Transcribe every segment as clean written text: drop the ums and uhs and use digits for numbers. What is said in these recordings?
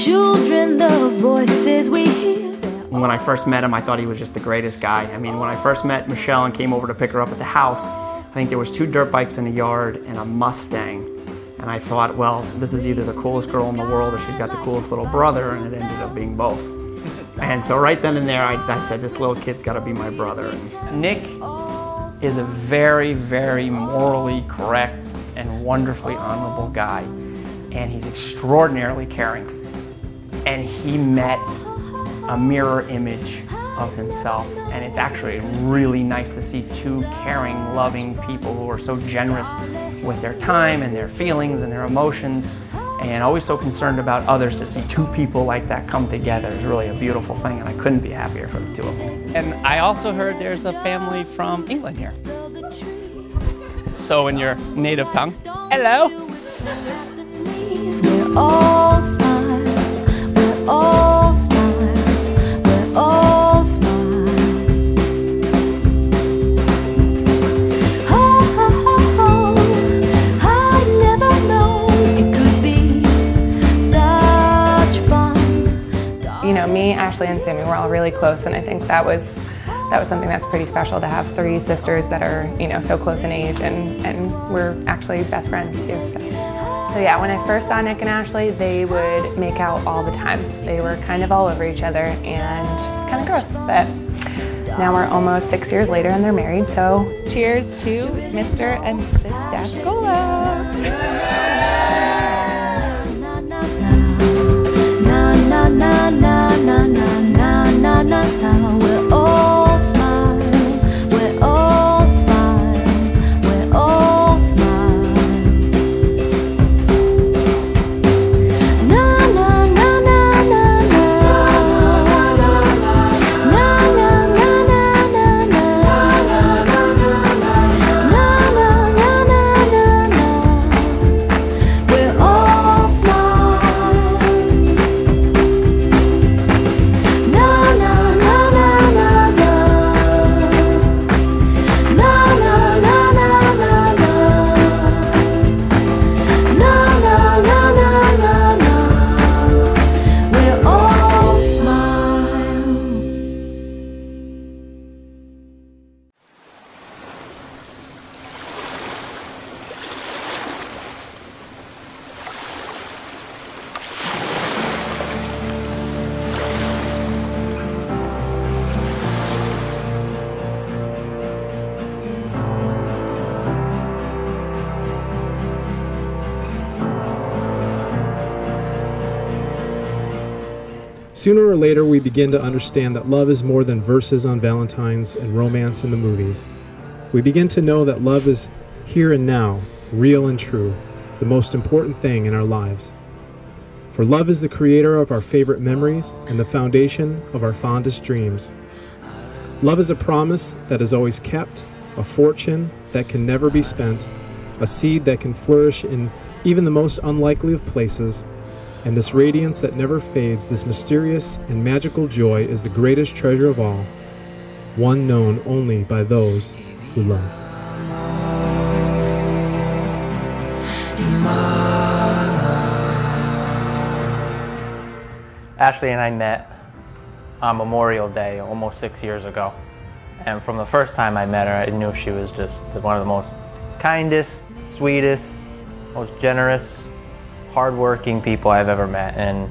children, the voices we hear. When I first met him, I thought he was just the greatest guy. I mean, when I first met Michelle and came over to pick her up at the house, I think there was 2 dirt bikes in the yard and a Mustang. And I thought, well, this is either the coolest girl in the world or she's got the coolest little brother, and it ended up being both. And so right then and there, I said, this little kid's got to be my brother. And Nick is a very, very morally correct and wonderfully honorable guy. And he's extraordinarily caring. And he met a mirror image of himself. And it's actually really nice to see 2 caring, loving people who are so generous with their time and their feelings and their emotions, and always so concerned about others. To see 2 people like that come together is really a beautiful thing, and I couldn't be happier for the 2 of them. And I also heard there's a family from England here. So in your native tongue, hello. We're all smiles, we're all smiles, we're all smiles. Oh, oh, oh, oh, I never known it could be such fun. You know, me, Ashley, and Sammy, we're all really close, and I think that was something that's pretty special, to have 3 sisters that are, you know, so close in age, and we're actually best friends too. So yeah, when I first saw Nick and Ashley, they would make out all the time. They were kind of all over each other, and it was kind of gross. But now we're almost 6 years later, and they're married. So cheers to Mr. and Mrs. Dascola. We're all smiles, we're all smiles, we're all smiles. Na na na na na na, na na na na na na, na na na na na. We're all smiles. Na na na na na na, na na na na na na, na na na na na na. We're all smiles. Sooner or later, we begin to understand that love is more than verses on Valentine's and romance in the movies. We begin to know that love is here and now, real and true, the most important thing in our lives. For love is the creator of our favorite memories and the foundation of our fondest dreams. Love is a promise that is always kept, a fortune that can never be spent, a seed that can flourish in even the most unlikely of places, and this radiance that never fades, this mysterious and magical joy, is the greatest treasure of all, one known only by those who love. Ashley and I met on Memorial Day almost 6 years ago. And from the first time I met her, I knew she was just one of the most kindest, sweetest, most generous, hardworking people I've ever met. And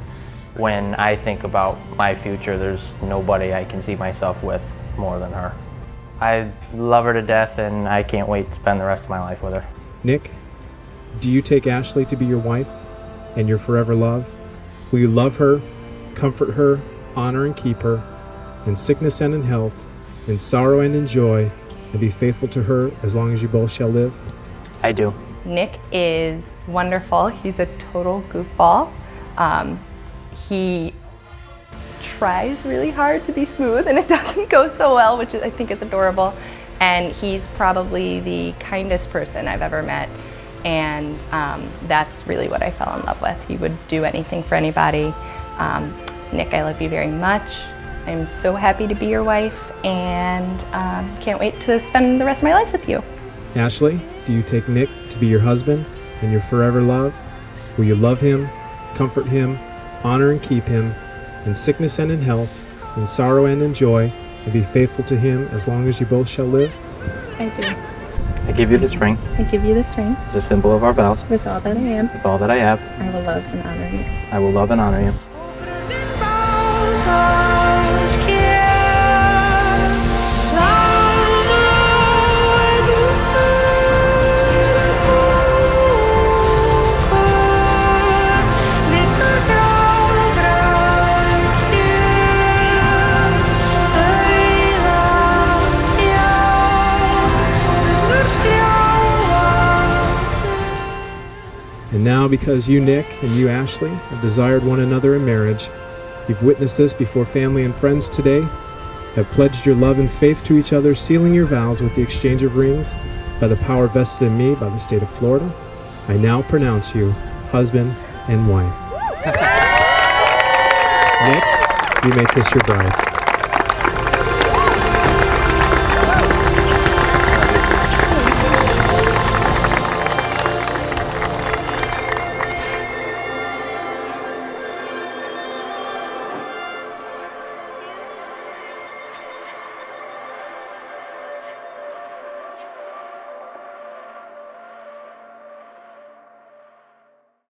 when I think about my future, there's nobody I can see myself with more than her. I love her to death, and I can't wait to spend the rest of my life with her. Nick, do you take Ashley to be your wife and your forever love? Will you love her, comfort her, honor and keep her, in sickness and in health, in sorrow and in joy, and be faithful to her as long as you both shall live? I do. Nick is wonderful. He's a total goofball. He tries really hard to be smooth, and it doesn't go so well, which I think is adorable. And he's probably the kindest person I've ever met. And that's really what I fell in love with. He would do anything for anybody. Nick, I love you very much. I'm so happy to be your wife, and can't wait to spend the rest of my life with you. Ashley, do you take Nick to be your husband and your forever love? Will you love him, comfort him, honor and keep him in sickness and in health, in sorrow and in joy, and be faithful to him as long as you both shall live? I do. I give you this ring I give you this ring as a symbol of our vows. with all that I am. With all that I have, I will love and honor you. I will love and honor you. And now, because you, Nick, and you, Ashley, have desired one another in marriage, you've witnessed this before family and friends today, have pledged your love and faith to each other, sealing your vows with the exchange of rings by the power vested in me by the state of Florida, I now pronounce you husband and wife. Nick, you may kiss your bride.